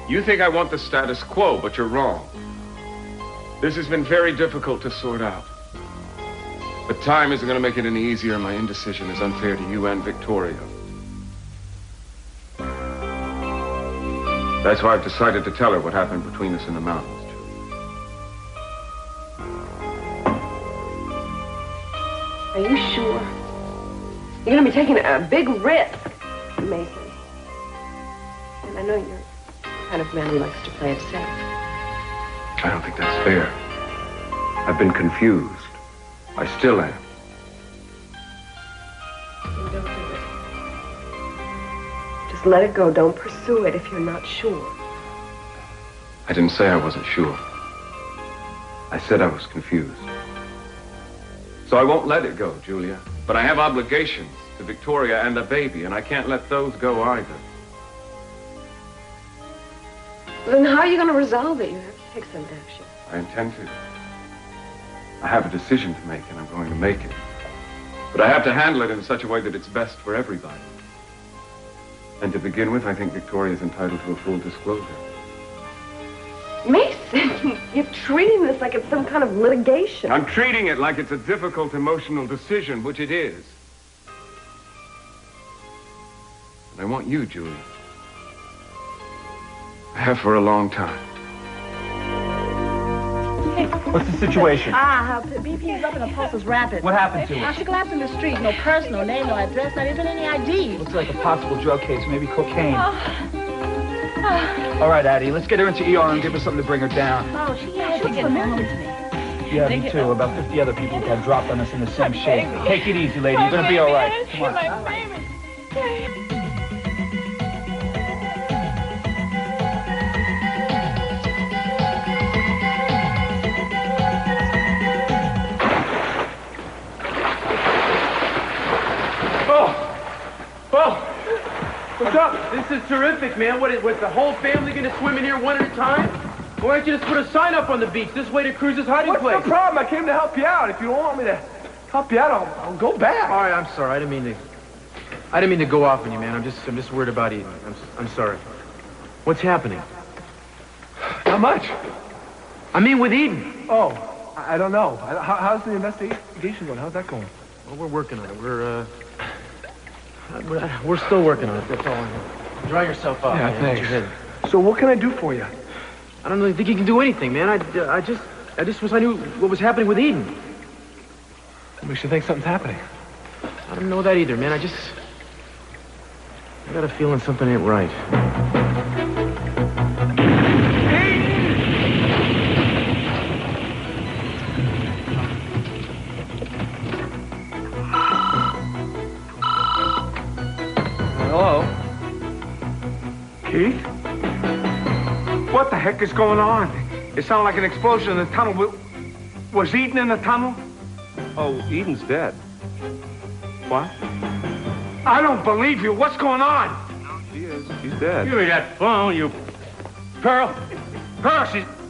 You think I want the status quo, but you're wrong. This has been very difficult to sort out. But time isn't going to make it any easier. My indecision is unfair to you and Victoria. That's why I've decided to tell her what happened between us in the mountains, Julie. Are you sure? You're going to be taking a big risk, Meyson. And I know you're the kind of man who likes to play it safe. I don't think that's fair. I've been confused. I still am. Then don't do it. Just let it go. Don't pursue it if you're not sure. I didn't say I wasn't sure. I said I was confused. So I won't let it go, Julia. But I have obligations to Victoria and the baby, and I can't let those go either. Then how are you going to resolve it? You have to take some action. I intend to. I have a decision to make, and I'm going to make it. But I have to handle it in such a way that it's best for everybody. And to begin with, I think Victoria is entitled to a full disclosure. Meyson, you're treating this like it's some kind of litigation. I'm treating it like it's a difficult emotional decision, which it is. And I want you, Julia. I have for a long time. What's the situation? Her BP is up and her pulse is rapid. What happened to her? She collapsed in the street. No purse, no name, no address, not even any ID. Looks like a possible drug case, maybe cocaine. All right, Addie, let's get her into ER and give her something to bring her down. Oh, she looks familiar to me. Yeah, me too. About 50 other people got dropped on us in the same shape. Take it easy, lady. You're going to be all right. Come on. What's up? This is terrific, man. Was the whole family going to swim in here one at a time? Why don't you just put a sign up on the beach this way to Cruz's hiding place? What's the problem? I came to help you out. If you don't want me to help you out, I'll go back. All right, I'm sorry. I didn't mean to go off on you, man. I'm just worried about Eden. I'm sorry. What's happening? Not much. I mean with Eden. Oh, I don't know. How's the investigation going? How's that going? Well, we're working on it. We're still working on it. That's all I know. Dry yourself up. Yeah, man. thanks. So what can I do for you? I don't really think you can do anything, man. I just wish I knew what was happening with Eden. What makes you think something's happening? I don't know that either, man. I got a feeling something ain't right. Hello? Keith? What the heck is going on? It sounded like an explosion in the tunnel. Was Eden in the tunnel? Oh, Eden's dead. What? I don't believe you. What's going on? No, she is. She's dead. Give me that phone, you... Pearl! Pearl,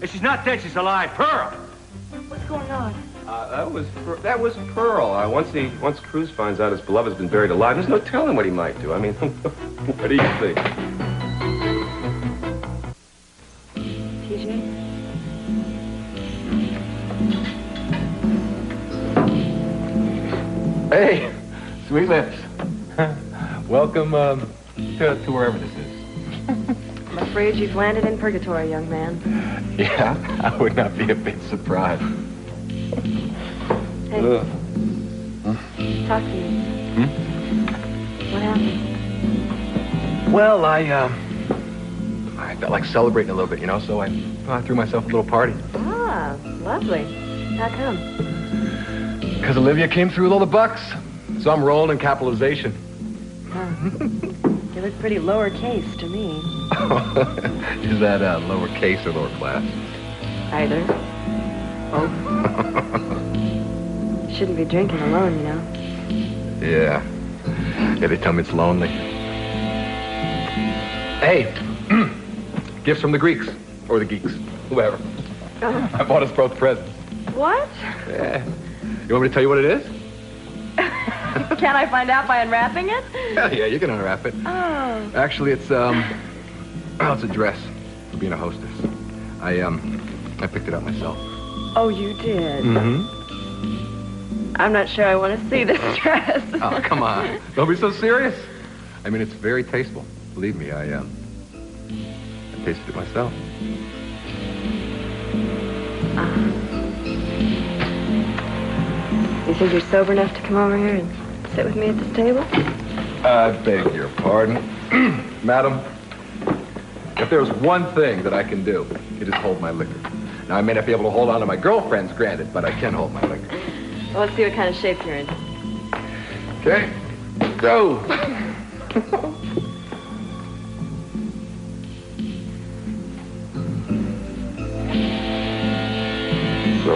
she's not dead. She's alive. Pearl! What's going on? That was Pearl. Once Cruz finds out his beloved's been buried alive, there's no telling what he might do. I mean, what do you think? TJ? Hey, sweet lips. Welcome to wherever this is. I'm afraid you've landed in purgatory, young man. Yeah, I would not be a bit surprised. Hey, talk to me. What happened? Well, I felt like celebrating a little bit, you know, so I threw myself a little party. Ah, lovely. How come? Because Olivia came through with all the bucks. So I'm rolling in capitalization. Huh. You look pretty lowercase to me. Is that lower case or lower class? Either. Oh. Shouldn't be drinking alone, you know. Yeah. Yeah, they tell me it's lonely. Hey, gifts from the Greeks. Or the geeks. Whoever. Oh. I bought us both presents. What? Yeah. You want me to tell you what it is? Can I find out by unwrapping it? Hell yeah, you can unwrap it. Oh. Actually, it's a dress. for being a hostess. I picked it up myself. Oh, you did? Mm-hmm. I'm not sure I want to see this dress. Oh, come on. Don't be so serious. I mean, it's very tasteful. Believe me, I tasted it myself. You think you're sober enough to come over here and sit with me at this table? I beg your pardon. Madam, if there's one thing that I can do, it is hold my liquor. Now, I may not be able to hold on to my girlfriends, granted, but I can hold my liquor. Well, let's see what kind of shape you're in. Okay, go. So,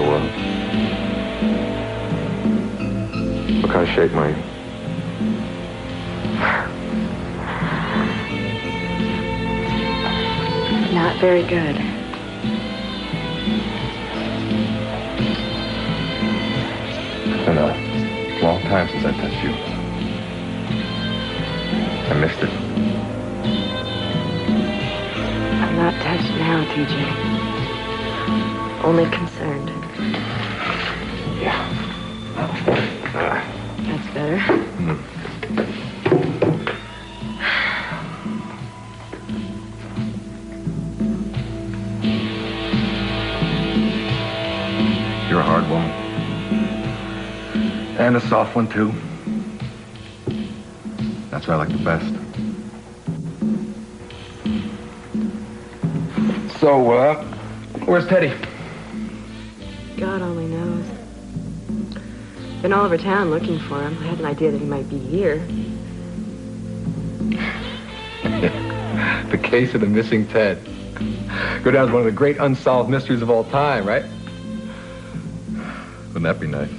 what kind of shape am I in? Not very good. It's been a long time since I touched you. I missed it. I'm not touched now, ТиДжей. Only concerned. Yeah. That's better. You're a hard woman. And a soft one, too. That's what I like the best. So, where's Teddy? God only knows. Been all over town looking for him. I had an idea that he might be here. The case of the missing Ted. Go down as one of the great unsolved mysteries of all time, right? Wouldn't that be nice?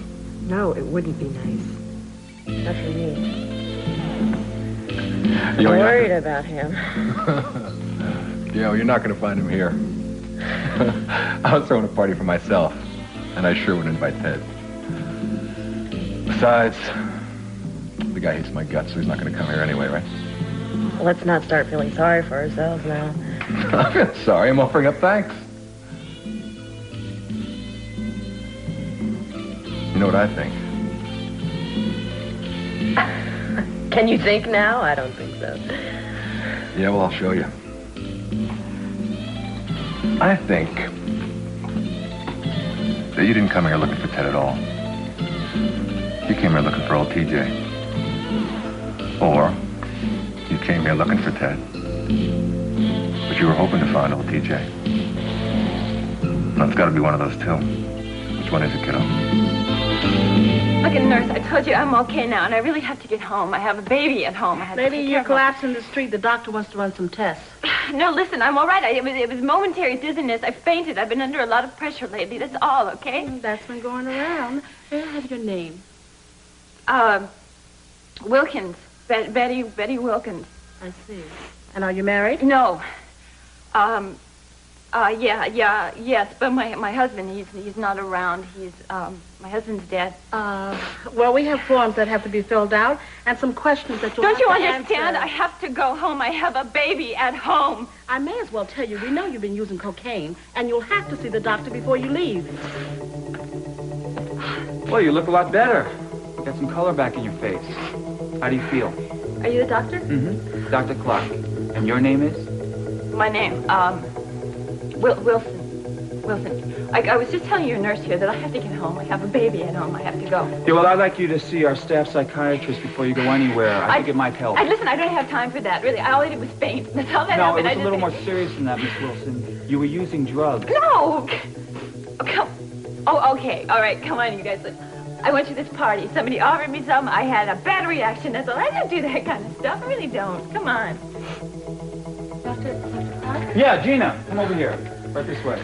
No, it wouldn't be nice. Not for me. I'm worried about him. Yeah, well, you're not going to find him here. I was throwing a party for myself, and I sure wouldn't invite Ted. Besides, the guy hates my guts, so he's not going to come here anyway, right? Well, let's not start feeling sorry for ourselves now. I'm not sorry. I'm offering up thanks. You know what I think? Can you think now? I don't think so. Yeah, well, I'll show you. I think that you didn't come here looking for Ted at all. You came here looking for old ТиДжей. Or you came here looking for Ted, but you were hoping to find old ТиДжей. No, it's got to be one of those two. Which one is it, kiddo? Look, nurse, I told you I'm okay now, and I really have to get home. I have a baby at home. I have Maybe to you collapsed in the street. The doctor wants to run some tests. No, listen, I'm all right. It was momentary dizziness. I fainted. I've been under a lot of pressure lately. That's all, okay? That's been going around. May I have your name? Wilkins. Betty Wilkins. I see. And are you married? No. Yes, but my husband, he's not around. My husband's dead. Well, we have forms that have to be filled out and some questions that you'll Don't have you to understand? answer. I have to go home. I have a baby at home. I may as well tell you, we know you've been using cocaine, and you'll have to see the doctor before you leave. Well, you look a lot better. Got some color back in your face. How do you feel? Are you the doctor? Mm-hmm. Dr. Clark. And your name is? My name, Wilson. I was just telling your nurse here that I have to get home. I have a baby at home. I have to go. Yeah, well, I'd like you to see our staff psychiatrist before you go anywhere. I think it might help. Listen, I don't have time for that, really. All I did was faint. That's all that happened. No, it was a little more serious than that, Miss Wilson. You were using drugs. No! Oh, okay. All right, come on, you guys. Look, I went to this party. Somebody offered me some. I had a bad reaction. That's all. I don't do that kind of stuff. I really don't. Come on. Dr. Clark? Yeah, Gina, come over here. Right this way.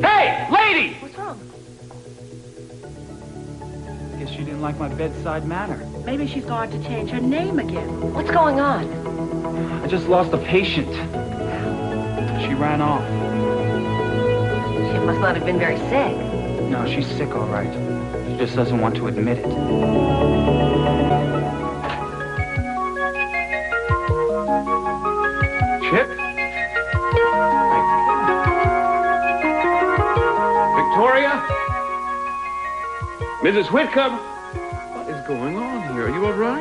Hey, lady! What's wrong? Guess you didn't like my bedside manner. Maybe she's going to change her name again. What's going on? I just lost a patient. She ran off. She must not have been very sick. No, she's sick, all right. She just doesn't want to admit it. Chip? Mrs. Whitcomb? What is going on here? Are you all right?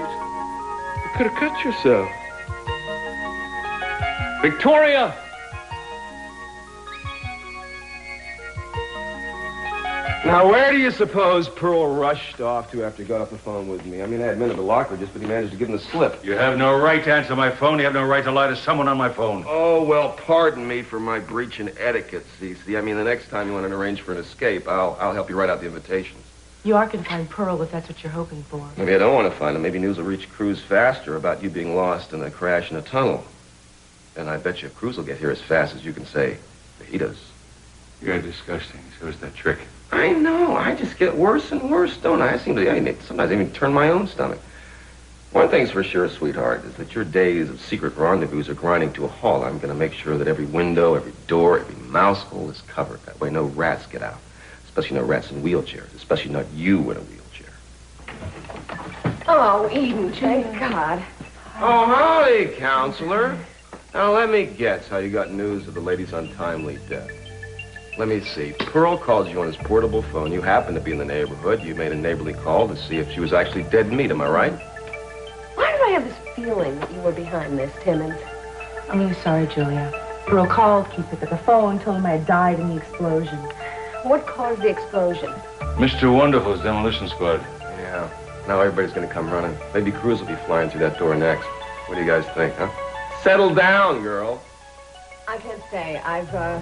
You could have cut yourself. Victoria! Now, where do you suppose Pearl rushed off to after he got off the phone with me? I mean, I had men at the locker just, but he managed to give him the slip. You have no right to answer my phone. You have no right to lie to someone on my phone. Oh, well, pardon me for my breach in etiquette, СиСи. I mean, the next time you want to arrange for an escape, I'll help you write out the invitations. You are going to find Pearl if that's what you're hoping for. Maybe I don't want to find him. Maybe news will reach Cruz faster about you being lost in a crash in a tunnel. And I bet you Cruz will get here as fast as you can say, fajitas. You're disgusting. So is that trick. I know. I just get worse and worse, don't I? Sometimes I even turn my own stomach. One thing's for sure, sweetheart, is that your days of secret rendezvous are grinding to a halt. I'm going to make sure that every window, every door, every mouse hole is covered. That way no rats get out. Especially no rats in wheelchairs. Especially not you in a wheelchair. Oh, Eden, thank God. Oh, howdy, counselor. Now, let me guess how you got news of the lady's untimely death. Let me see. Pearl called you on his portable phone. You happened to be in the neighborhood. You made a neighborly call to see if she was actually dead meat. Am I right? Why did I have this feeling that you were behind this, Timmons? I'm really sorry, Julia. Pearl called, Keith picked up the phone, told him I had died in the explosion. What caused the explosion? Mr. Wonderful's demolition squad. Yeah. Now everybody's going to come running. Maybe Cruz will be flying through that door next. What do you guys think, huh? Settle down, girl. I can't say.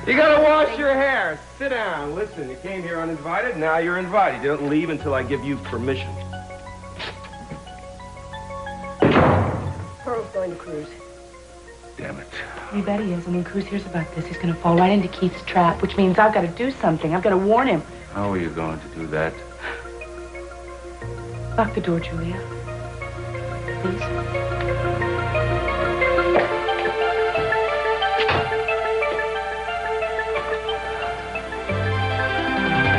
You gotta wash your hair. Sit down. Listen, you came here uninvited. Now you're invited. You don't leave until I give you permission. Pearl's going to Cruz. Damn it. You bet he is. And when Cruz hears about this, he's going to fall right into Keith's trap, which means I've got to do something. I've got to warn him. How are you going to do that? Lock the door, Julia. Please.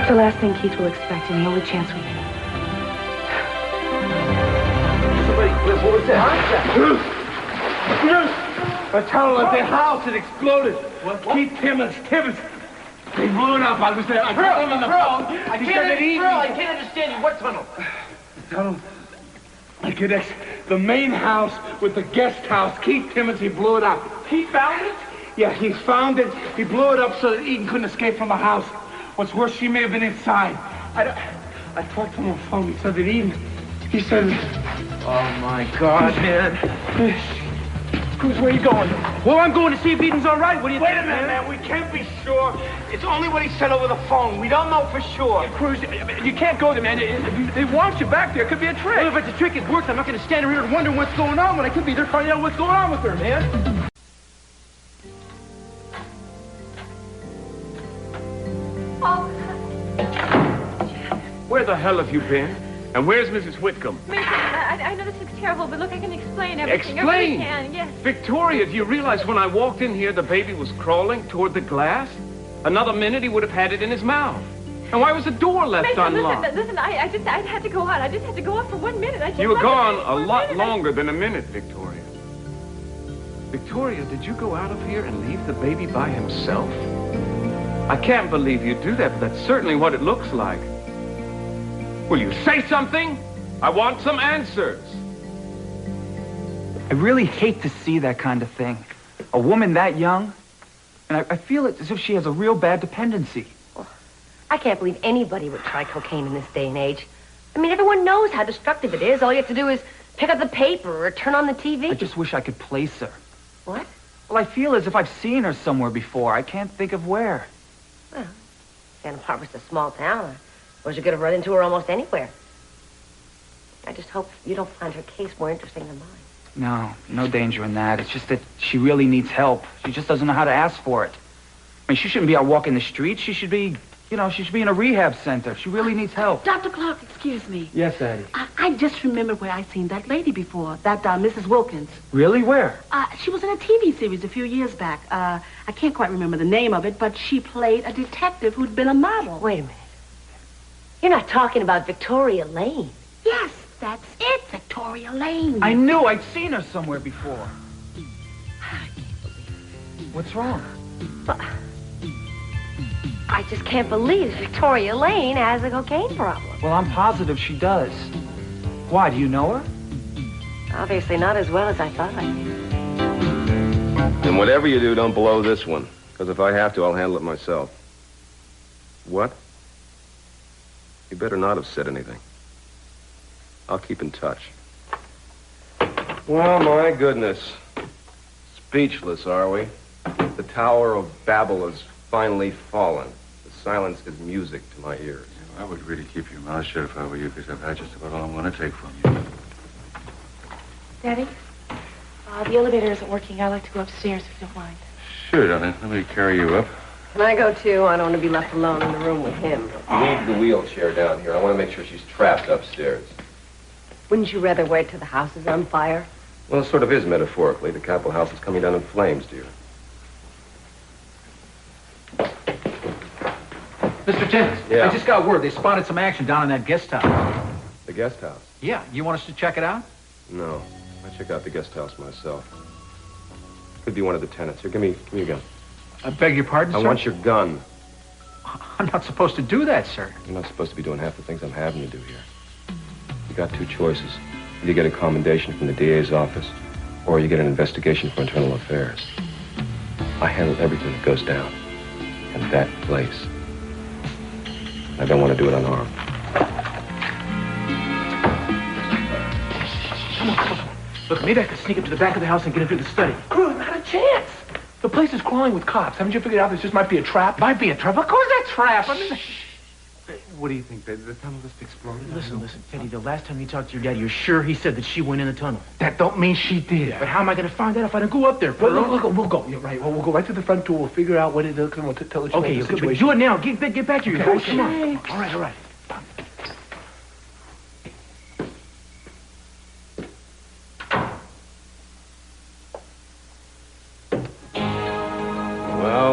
The last thing Keith will expect, and the only chance we have. Somebody, what was that? A tunnel at their house had exploded. What? Keith Timmons. They blew it up. I was there. I told him on the phone. I can't understand you. What tunnel? The tunnel that connects the main house with the guest house. Keith Timmons, he blew it up. He found it? Yeah, he found it. He blew it up so that Eden couldn't escape from the house. What's worse, she may have been inside. I talked to him on the phone. He said that Eden, he said... Oh, my God, man. Cruz, where are you going? Well, I'm going to see if Eden's all right. What do you think? Wait a minute, man. We can't be sure. It's only what he said over the phone. We don't know for sure. Yeah, Cruz, you can't go there, man. They want you back there. It could be a trick. Well, if it's a trick, it works. I'm not going to stand here and wonder what's going on when I could be there finding out what's going on with her, man. Where the hell have you been? And where's Mrs. Whitcomb? Maisie, I know this looks terrible, but look, I can explain everything. Explain? I really can, yes. Victoria, do you realize when I walked in here, the baby was crawling toward the glass? Another minute, he would have had it in his mouth. And why was the door left unlocked? Listen, I had to go out. I just had to go out for 1 minute. You were gone a lot longer than a minute, Victoria. Victoria, did you go out of here and leave the baby by himself? I can't believe you do that, but that's certainly what it looks like. Will you say something? I want some answers. I really hate to see that kind of thing. A woman that young, and I feel it as if she has a real bad dependency. Well, I can't believe anybody would try cocaine in this day and age. I mean, everyone knows how destructive it is. All you have to do is pick up the paper or turn on the TV. I just wish I could place her. What? Well, I feel as if I've seen her somewhere before. I can't think of where. Well, Santa Barbara's a small town. Or you could have run into her almost anywhere. I just hope you don't find her case more interesting than mine. No danger in that. It's just that she really needs help. She just doesn't know how to ask for it. I mean, she shouldn't be out walking the streets. She should be, she should be in a rehab center. She really needs help. Dr. Clark, excuse me. Yes, Addie. I just remembered where I seen that lady before, that Mrs. Wilkins. Really? Where? She was in a TV series a few years back. I can't quite remember the name of it, but she played a detective who'd been a model. Wait a minute. You're not talking about Victoria Lane. Yes, that's it, Victoria Lane. I knew I'd seen her somewhere before. I can't believe it. What's wrong? I just can't believe Victoria Lane has a cocaine problem. Well, I'm positive she does. Why, do you know her? Obviously not as well as I thought I did. And whatever you do, don't blow this one. Because if I have to, I'll handle it myself. What? You better not have said anything. I'll keep in touch. Well, my goodness. Speechless, are we? The Tower of Babel has finally fallen. The silence is music to my ears. I would really keep your mouth shut if I were you, because I've had just about all I'm going to take from you. Daddy, the elevator isn't working. I'd like to go upstairs if you don't mind. Sure, darling. Let me carry you up. Can I go too? I don't want to be left alone in the room with him. Leave the wheelchair down here. I want to make sure she's trapped upstairs. Wouldn't you rather wait till the house is on fire? Well, it sort of is metaphorically. The Capitol House is coming down in flames, dear. Mr. Timmons, Yeah? I just got word. They spotted some action down in that guest house. The guest house? Yeah, you want us to check it out? No. I check out the guest house myself. Could be one of the tenants. Here, give me your gun. I beg your pardon, sir? I want your gun. I'm not supposed to do that, sir. You're not supposed to be doing half the things I'm having you do here. You got two choices. Either you get a commendation from the DA's office, or you get an investigation for internal affairs. I handle everything that goes down in that place. I don't want to do it unarmed. Come on. Look, maybe I could sneak up to the back of the house and get into the study. Cruz, not a chance. The place is crawling with cops. Haven't you figured out this just might be a trap? Might be a trap? Of course a trap. I mean... What do you think? The tunnel just exploded? Listen, Teddy, the last time you talked to your dad, you're sure he said that she went in the tunnel? That don't mean she did. But how am I going to find out if I don't go up there? Well, look, we'll go. You're right. Well, we'll go right to the front door. We'll figure out what it is, and we'll tell the situation. Okay, do it now. Get back to your house. Come on. All right.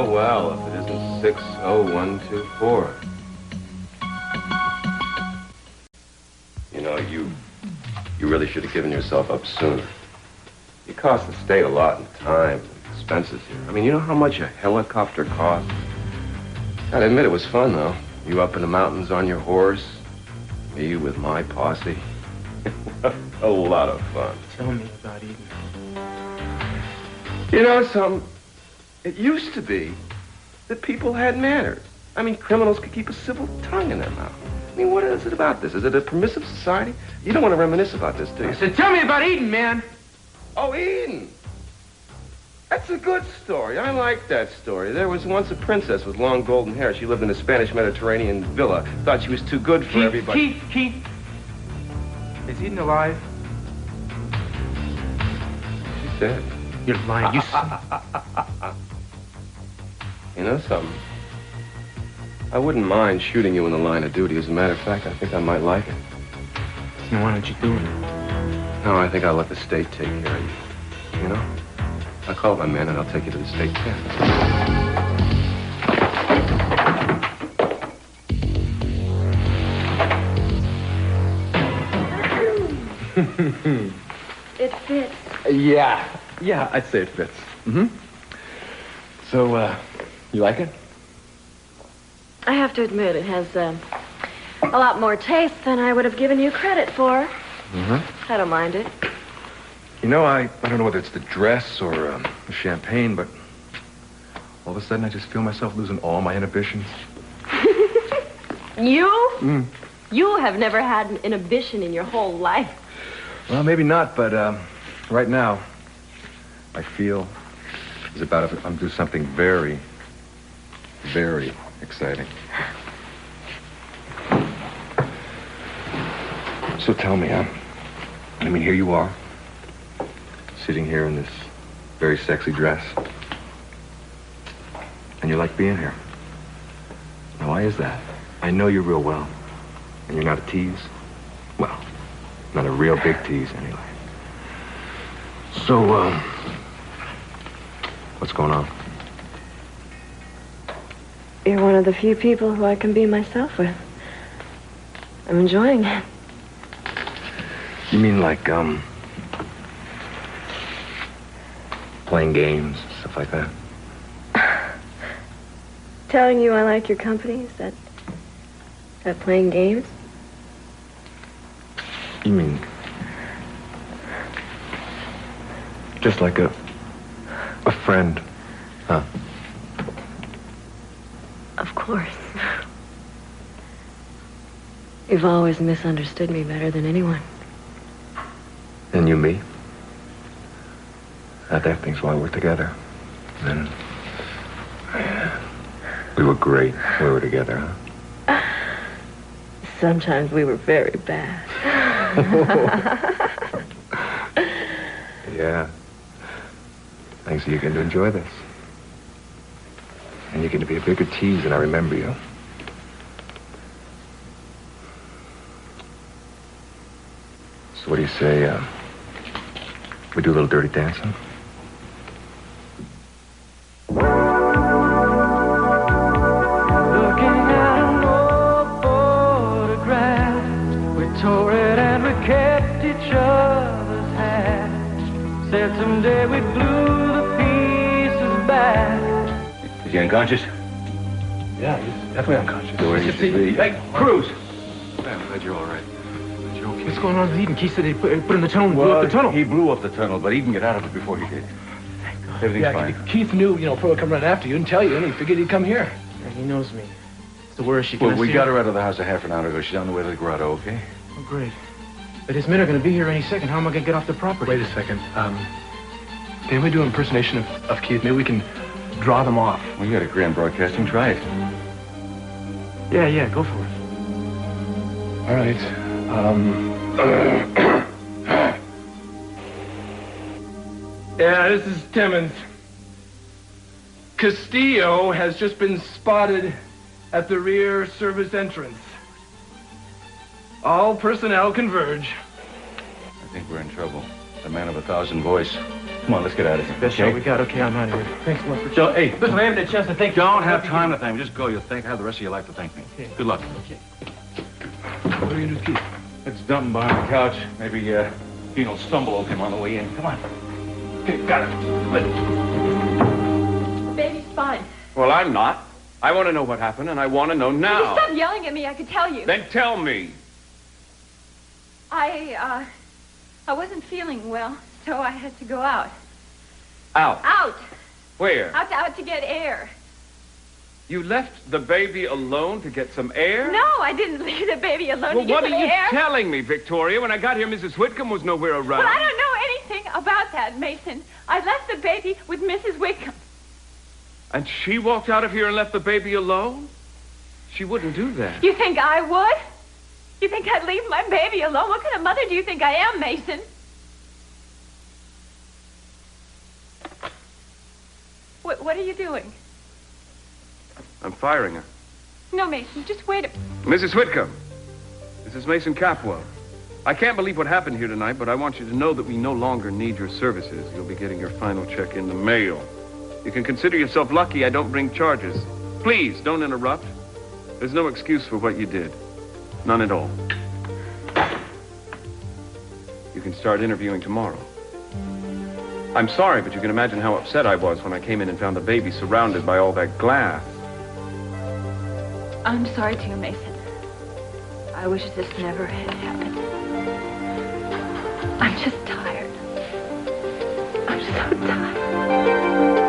Well, if it isn't 60124. You know, you really should have given yourself up sooner. You cost the state a lot in time and expenses here. I mean, you know how much a helicopter costs? Gotta admit, it was fun, though. You up in the mountains on your horse, me with my posse. A lot of fun. Tell me about Eden. You know something? It used to be that people had manners. I mean, criminals could keep a civil tongue in their mouth. I mean, what is it about this? Is it a permissive society? You don't want to reminisce about this, do you? I said, tell me about Eden, man. Oh, Eden. That's a good story. I like that story. There was once a princess with long golden hair. She lived in a Spanish Mediterranean villa. Thought she was too good for everybody. Keith. Is Eden alive? She's dead. You're lying. You know something? I wouldn't mind shooting you in the line of duty. As a matter of fact, I think I might like it. Then why don't you do it? No, I think I'll let the state take care of you. You know? I'll call up my men and I'll take you to the state tent. It fits. Yeah, I'd say it fits. Mm-hmm. So, you like it? I have to admit, it has a lot more taste than I would have given you credit for. Mm-hmm. I don't mind it. You know, I don't know whether it's the dress or the champagne, but all of a sudden I just feel myself losing all my inhibitions. You? You have never had an inhibition in your whole life. Well, maybe not, but right now I feel as about if I'm doing something very, very exciting. So tell me, huh? I mean, here you are, sitting here in this very sexy dress. And you like being here. Now, why is that? I know you real well. And you're not a tease. Well, not a real big tease, anyway. So, what's going on? You're one of the few people who I can be myself with. I'm enjoying it. You mean like, playing games, stuff like that? telling you I like your company? Is that playing games? You mean just like a friend, huh? Of course. You've always misunderstood me better than anyone. And you me? That thing's why we're together. And we were great when we were together, huh? Sometimes we were very bad. Yeah. Thanks, so you're going to enjoy this. And you're going to be a bigger tease than I remember you. So what do you say, we do a little dirty dancing? Looking at an old photograph, we tore it and we kept each other's hat. Said someday we'd glue the pieces back. Is he unconscious? Yeah, he's definitely unconscious. Where he should be. Hey, Cruz! I'm glad you're all right. You're okay. What's going on with Eden? Keith said they put in the tunnel and blew Well, up the tunnel. he blew up the tunnel, but he didn't get out of it before he did. Everything's fine. Keith knew, Pearl would come running after you and tell you, and he figured he'd come here. Yeah, he knows me. So where is she? Well, we got her out of the house a half an hour ago. She's on the way to the grotto, okay? Oh, great. But his men are going to be here any second. How am I going to get off the property? Wait a second. Can we do an impersonation of Keith? Maybe we can draw them off. Well, you got a grand broadcasting. Try it. Yeah, go for it. All right. Yeah, this is Timmons. Castillo has just been spotted at the rear service entrance. All personnel converge. I think we're in trouble. The man of 1,000 voice. Come on, let's get out of here. Best shot we got. Okay, I'm out of here. Thanks a lot for... So, hey, listen, I haven't had a chance to think. Don't have time to thank me. Just go. You'll have the rest of your life to thank me. Okay. Good luck. Okay. What are you going to do with Keith? Let's dump him behind the couch. Maybe, Dean will stumble over him on the way in. Come on. Okay, got it. The baby's fine. Well, I'm not. I want to know what happened, and I want to know If you now. stop yelling at me, I could tell you. Then tell me. I wasn't feeling well, so I had to go out. Out? Out! Where? Out to get air. You left the baby alone to get some air? No, I didn't leave the baby alone Well, to get what some are you air. telling me, Victoria? When I got here, Mrs. Whitcomb was nowhere around. Well, I don't know anything about that, Mason. I left the baby with Mrs. Whitcomb. And she walked out of here and left the baby alone? She wouldn't do that. You think I would? You think I'd leave my baby alone? What kind of mother do you think I am, Mason? What are you doing? I'm firing her. No, Mason, just wait a... Mrs. Whitcomb, this is Mason Capwell. I can't believe what happened here tonight, but I want you to know that we no longer need your services. You'll be getting your final check in the mail. You can consider yourself lucky I don't bring charges. Please, don't interrupt. There's no excuse for what you did. None at all. You can start interviewing tomorrow. I'm sorry, but you can imagine how upset I was when I came in and found the baby surrounded by all that glass. I'm sorry too, Mason. I wish this never had happened. I'm just tired. I'm so tired.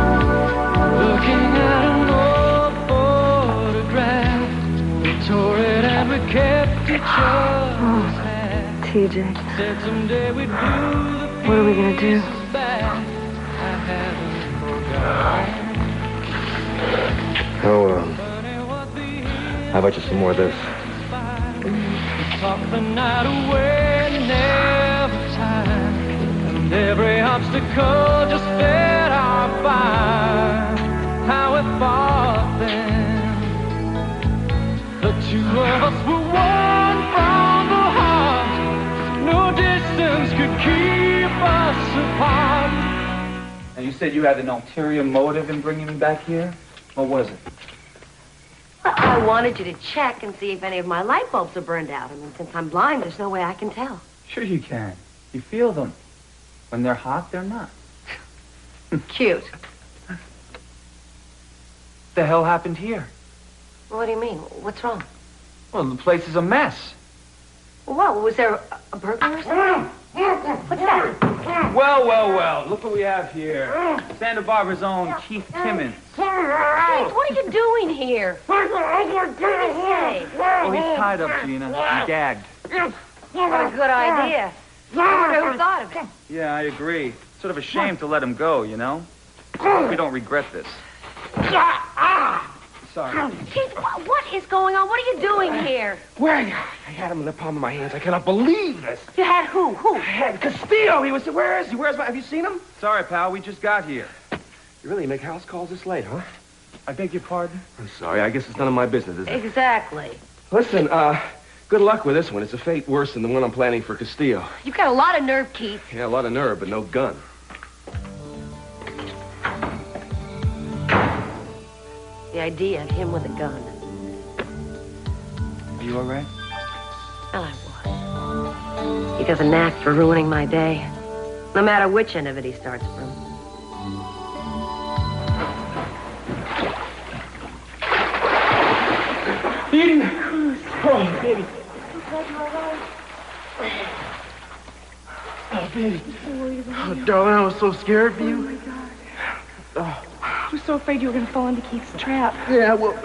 Looking at an old photograph, we tore it and we kept each other's hat. TJ, Said someday we'd glue the what are we going to do? pieces back. I haven't forgotten. Oh, how about you some more of this? Talk the night away, never tired, and every obstacle just fed our fire. How we fought then. The two of us were one from the heart. No distance could keep us apart. And you said you had an ulterior motive in bringing me back here? What was it? I wanted you to check and see if any of my light bulbs are burned out. I mean, since I'm blind, there's no way I can tell. Sure you can. You feel them. When they're hot, they're not. Cute. What the hell happened here? What do you mean? What's wrong? Well, the place is a mess. What? Was there a burglar or something? What's that? Well. Look what we have here. Santa-Barbara's own Keith Timmons. Keith, what are you doing here? What did he say? Oh, he's tied up, Gina. He's gagged. What a good idea. I wonder who thought of it. Yeah, I agree. Sort of a shame to let him go, you know? We don't regret this. Sorry. Keith, what is going on? What are you doing here? Where? I had him in the palm of my hands. I cannot believe this. You had who? I had Castillo. He was. Where is he? Have you seen him? Sorry, pal. We just got here. You really make house calls this late, huh? I beg your pardon? I'm sorry. I guess it's none of my business, is it? Exactly. Listen, good luck with this one. It's a fate worse than the one I'm planning for Castillo. You've got a lot of nerve, Keith. Yeah, a lot of nerve, but no gun. The idea of him with a gun. Are you all right? Well, I was. He has a knack for ruining my day. No matter which end of it he starts from. Eden! Oh, baby. Oh, baby. Oh, darling, I was so scared for you. Oh, my God. Oh. I was so afraid you were going to fall into Keith's trap. Yeah, well,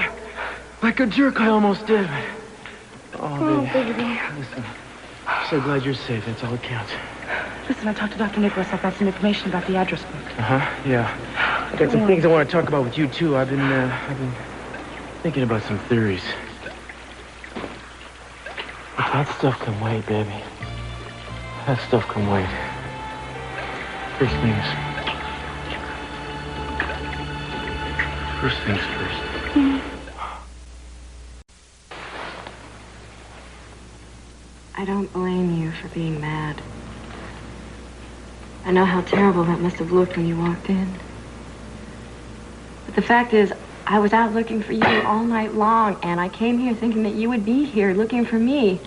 like a jerk, I almost did. Oh, baby. Listen, I'm so glad you're safe. That's all that counts. Listen, I talked to Dr. Nicholas. I got some information about the address book. Yeah. I got some things I want to talk about with you, too. I've been thinking about some theories. But that stuff can wait, baby. That stuff can wait. First things first. I don't blame you for being mad. I know how terrible that must have looked when you walked in. But the fact is, I was out looking for you all night long, and I came here thinking that you would be here looking for me.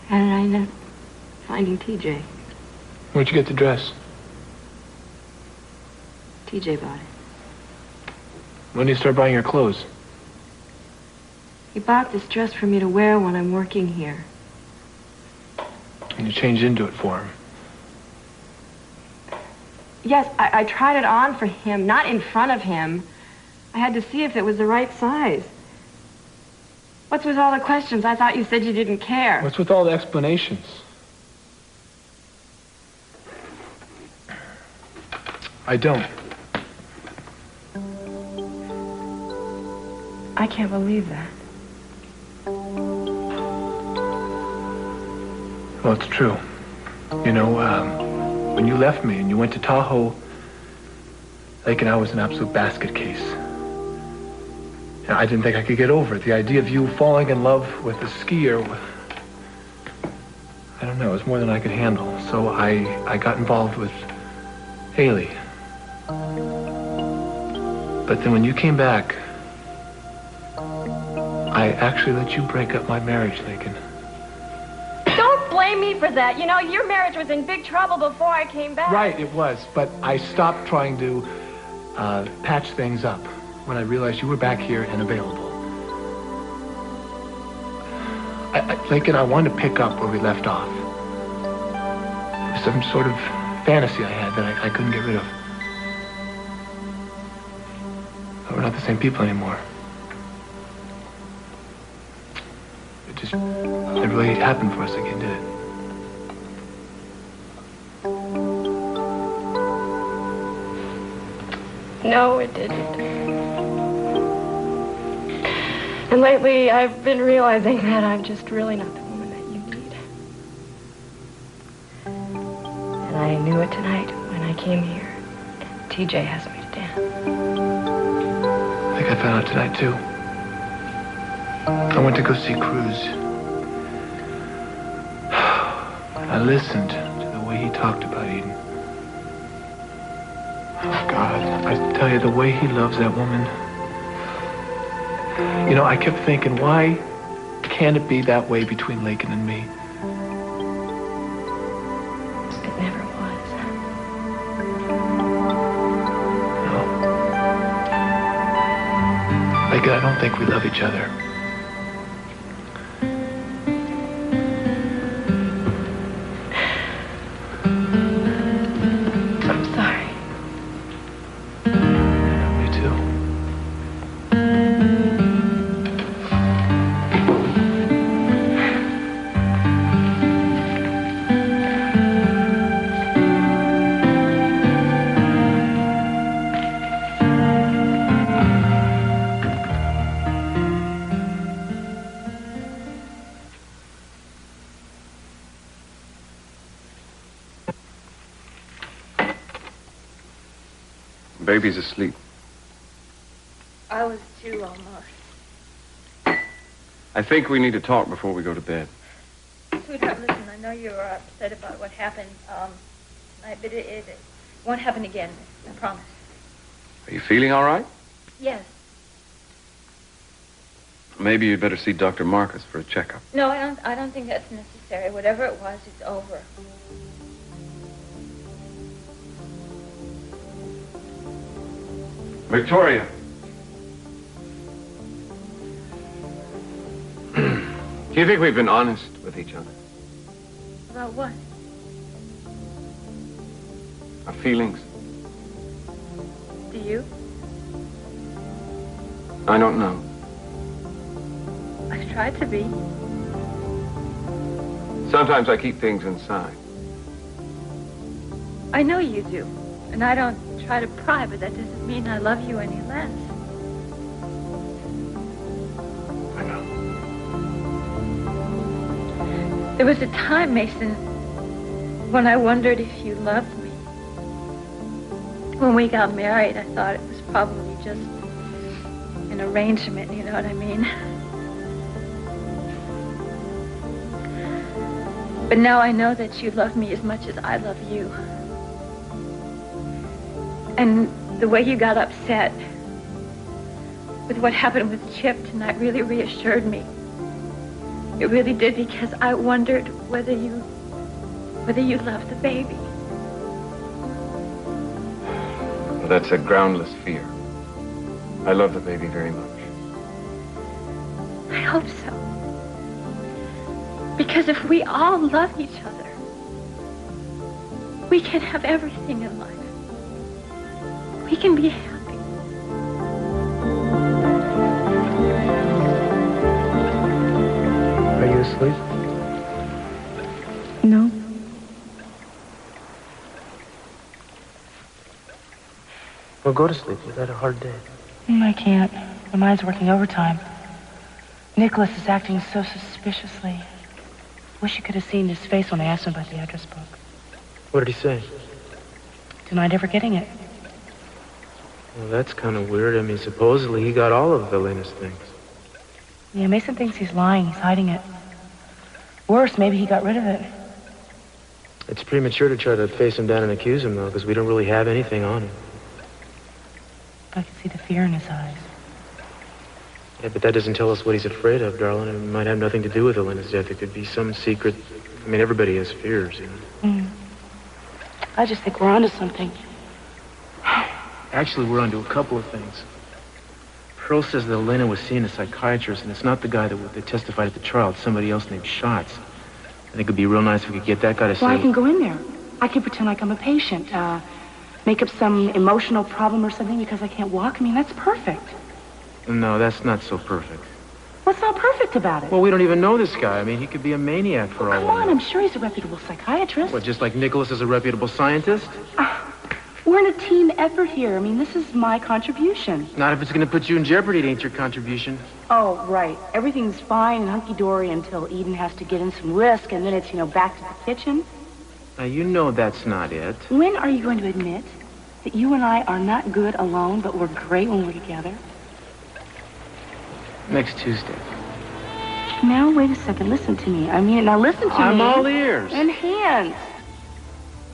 And I ended up finding TJ. Where'd you get the dress? TJ bought it. When did you start buying your clothes? He bought this dress for me to wear when I'm working here. And you changed into it for him. Yes, I tried it on for him, not in front of him. I had to see if it was the right size. What's with all the questions? I thought you said you didn't care. What's with all the explanations? I don't. I can't believe that. Well, it's true. You know, when you left me and you went to Tahoe, Leyken, I was an absolute basket case. And I didn't think I could get over it. The idea of you falling in love with a skier, I don't know, it was more than I could handle. So I got involved with Haley. But then when you came back, I actually let you break up my marriage, Leyken. Don't blame me for that. You know, your marriage was in big trouble before I came back. Right, it was. But I stopped trying to patch things up when I realized you were back here and available. Leyken, I wanted to pick up where we left off. It was some sort of fantasy I had that I couldn't get rid of. But we're not the same people anymore. It never really happened for us again, did it? No, it didn't. And lately, I've been realizing that I'm just really not the woman that you need. And I knew it tonight when I came here. And TJ asked me to dance. I think I found out tonight, too. I went to go see Cruz. I listened to the way he talked about Eden. Oh, God, I tell you, the way he loves that woman. You know, I kept thinking, why can't it be that way between Leyken and me? It never was. Like, I don't think we love each other. I'm sorry. Me too. Baby's asleep. I was too, almost. I think we need to talk before we go to bed. Sweetheart, listen, I know you're upset about what happened tonight, but it won't happen again, I promise. Are you feeling all right? Yes. Maybe you'd better see Dr. Marcus for a checkup. No, I don't think that's necessary. Whatever it was, it's over. Victoria. Do you think we've been honest with each other? About what? Our feelings? Do you? I don't know. I've tried to be. Sometimes I keep things inside. I know you do. And I don't try to pry, but that doesn't mean I love you any less. I know. There was a time, Mason, when I wondered if you loved me. When we got married, I thought it was probably just an arrangement, you know what I mean? But now I know that you love me as much as I love you. And the way you got upset with what happened with Chip tonight really reassured me. It really did, because I wondered whether you loved the baby. Well, that's a groundless fear. I love the baby very much. I hope so. Because if we all love each other, we can have everything in life. We can be happy. Are you asleep? No. Well, go to sleep. You've had a hard day. I can't. My mind's working overtime. Nicholas is acting so suspiciously. Wish you could have seen his face when I asked him about the address book. What did he say? Denied ever getting it. Well, that's kind of weird. I mean, supposedly he got all of Elena's things. Yeah, Mason thinks he's lying. He's hiding it. Worse, maybe he got rid of it. It's premature to try to face him down and accuse him, though, because we don't really have anything on him. I can see the fear in his eyes. Yeah, but that doesn't tell us what he's afraid of, darling. It might have nothing to do with Elena's death. It could be some secret. I mean, everybody has fears, you know. I just think we're onto something. Actually, we're onto a couple of things. Pearl says that Elena was seeing a psychiatrist, and it's not the guy that testified at the trial. It's somebody else named Schatz. I think it'd be real nice if we could get that guy to say... Well, I can go in there. I can pretend like I'm a patient. Make up some emotional problem or something because I can't walk. I mean, that's perfect. No, that's not so perfect. What's not perfect about it? Well, we don't even know this guy. I mean, he could be a maniac for all we know. Come on, I'm sure he's a reputable psychiatrist. What, just like Nicholas is a reputable scientist? We're in a team effort here. I mean, this is my contribution. Not if it's going to put you in jeopardy. It ain't your contribution. Oh, right. Everything's fine and hunky-dory until Eden has to get in some risk, and then it's, back to the kitchen. Now, you know that's not it. When are you going to admit that you and I are not good alone, but we're great when we're together? Next Tuesday. Now, wait a second. Listen to me. I mean, now listen to me. I'm all ears. And hands.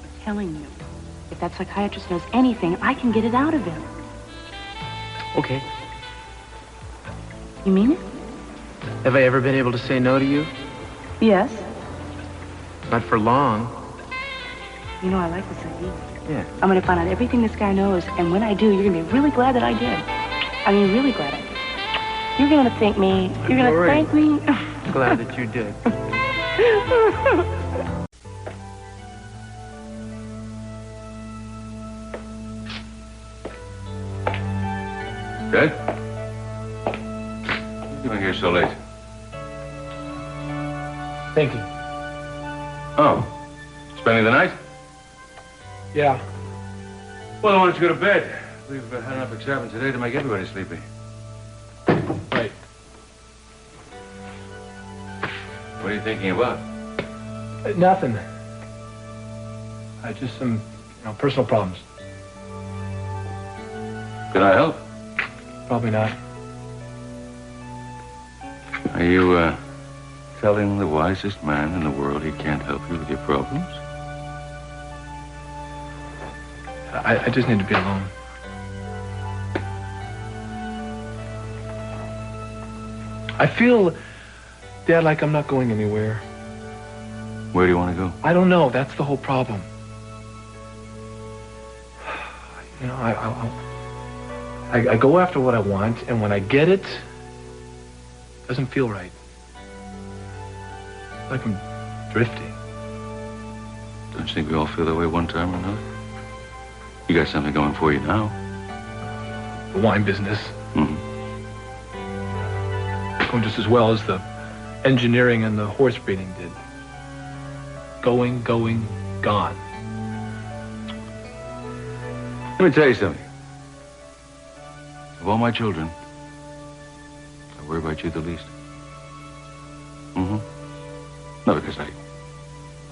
I'm telling you, if that psychiatrist knows anything, I can get it out of him. Okay. You mean it? Have I ever been able to say no to you? Yes. Not for long. You know, I like this idea. Yeah. I'm going to find out everything this guy knows, and when I do, you're going to be really glad that I did. I mean, really glad I did. You're gonna thank me. You're gonna thank me. Glad that you did. Dad? What are you doing here so late? Thinking. Oh. Spending the night? Yeah. Well, then why don't you go to bed? We've had enough excitement today to make everybody sleepy. Right. What are you thinking about? Nothing. Just some, personal problems. Can I help? Probably not. Are you, telling the wisest man in the world he can't help you with your problems? I just need to be alone. I feel, Dad, like I'm not going anywhere. Where do you want to go? I don't know. That's the whole problem. I go after what I want, and when I get it, it doesn't feel right. It's like I'm drifting. Don't you think we all feel that way one time or another? You got something going for you now. The wine business. Mm-hmm. Going just as well as the engineering and the horse breeding did. Going, gone. Let me tell you something. Of all my children, I worry about you the least. Mm-hmm. Not because I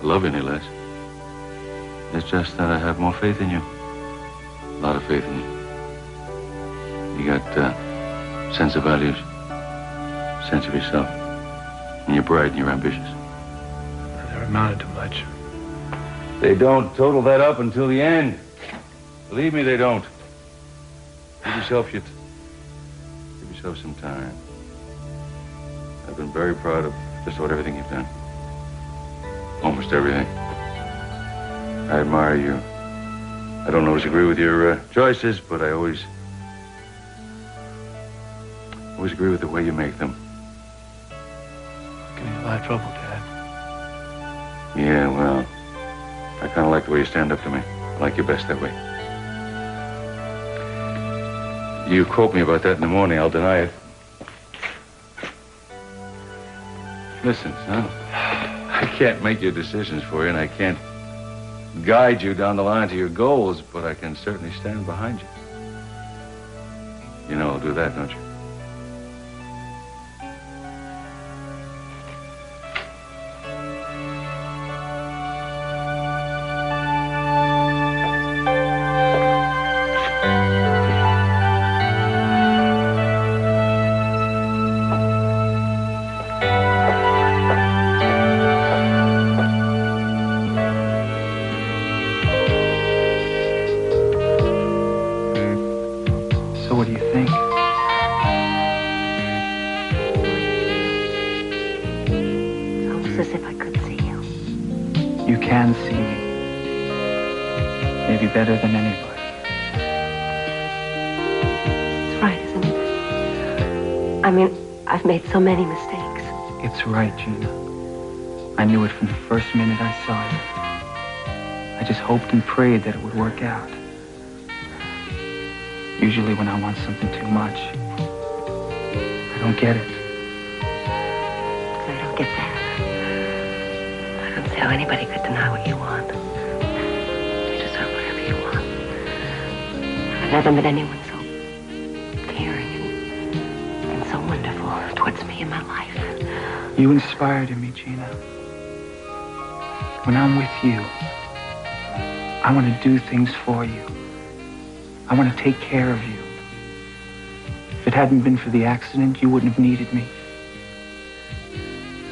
love you any less. It's just that I have more faith in you. A lot of faith in you. You got sense of values, sense of yourself, and you're bright and you're ambitious. They never amounted to much. They don't total that up until the end. Believe me, they don't. Give yourself some time. I've been very proud of just about everything you've done. Almost everything. I admire you. I don't always agree with your choices, but I always agree with the way you make them. Getting in a lot of trouble, Dad. Yeah, well, I kind of like the way you stand up to me. I like you best that way. You quote me about that in the morning, I'll deny it. Listen, son, I can't make your decisions for you, and I can't guide you down the line to your goals, but I can certainly stand behind you. You know I'll do that, don't you? Better than anybody. It's right, isn't it? I mean, I've made so many mistakes. It's right, Gina. I knew it from the first minute I saw you. I just hoped and prayed that it would work out. Usually when I want something too much, I don't get it. I don't get that. I don't see how anybody could deny what you want. I've never met anyone so caring and so wonderful towards me in my life. You inspired me, Gina. When I'm with you, I want to do things for you. I want to take care of you. If it hadn't been for the accident, you wouldn't have needed me.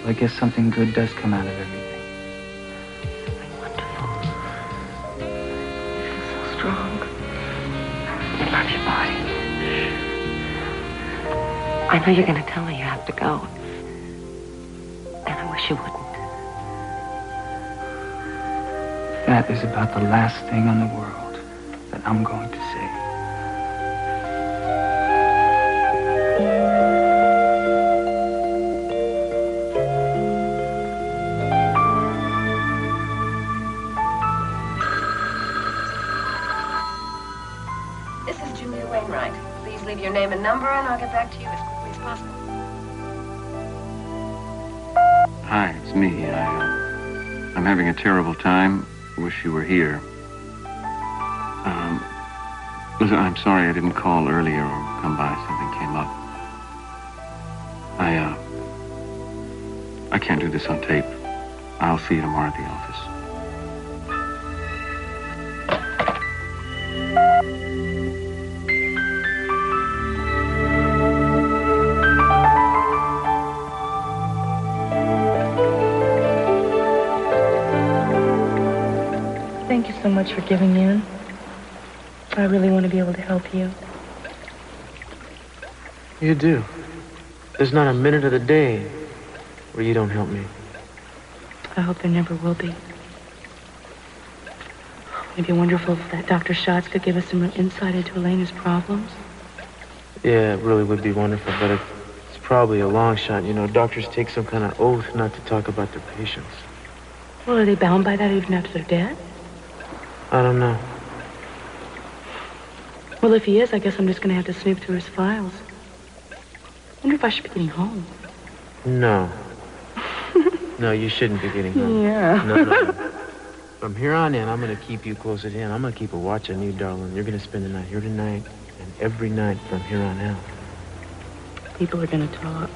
So I guess something good does come out of everything. Something wonderful. You feel so strong. I love your body. I know you're going to tell me you have to go. And I wish you wouldn't. That is about the last thing on the world that I'm going to say. your name and number, and I'll get back to you as quickly as possible. Hi, it's me. I'm having a terrible time. Wish you were here. Listen, I'm sorry I didn't call earlier or come by. Something came up. I can't do this on tape. I'll see you tomorrow at the office. Thank you so much for giving in. I really want to be able to help you. You do. There's not a minute of the day where you don't help me. I hope there never will be. It'd be wonderful if that Dr. Schatz could give us some insight into Elena's problems. Yeah, it really would be wonderful, but it's probably a long shot. You know, doctors take some kind of oath not to talk about their patients. Well, are they bound by that even after they're dead? I don't know. Well, if he is, I guess I'm just going to have to snoop through his files. I wonder if I should be getting home. No. No, you shouldn't be getting home. Yeah. No. From here on in, I'm going to keep you close at hand. I'm going to keep a watch on you, darling. You're going to spend the night here tonight and every night from here on out. People are going to talk.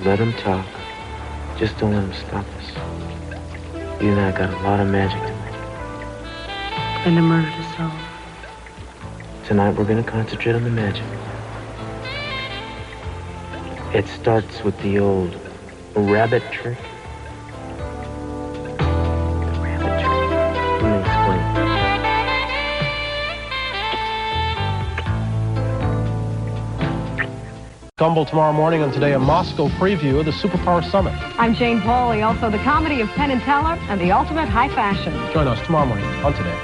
Let them talk. Just don't let them stop us. You and I got a lot of magic to make. And a murder to solve. Tonight, we're going to concentrate on the magic. It starts with the old rabbit trick. The rabbit trick. Let me explain. Tumble tomorrow morning and today a Moscow preview of the Superpower Summit. I'm Jane Pauley, also the comedy of Penn and Teller and the ultimate high fashion. Join us tomorrow morning on Today.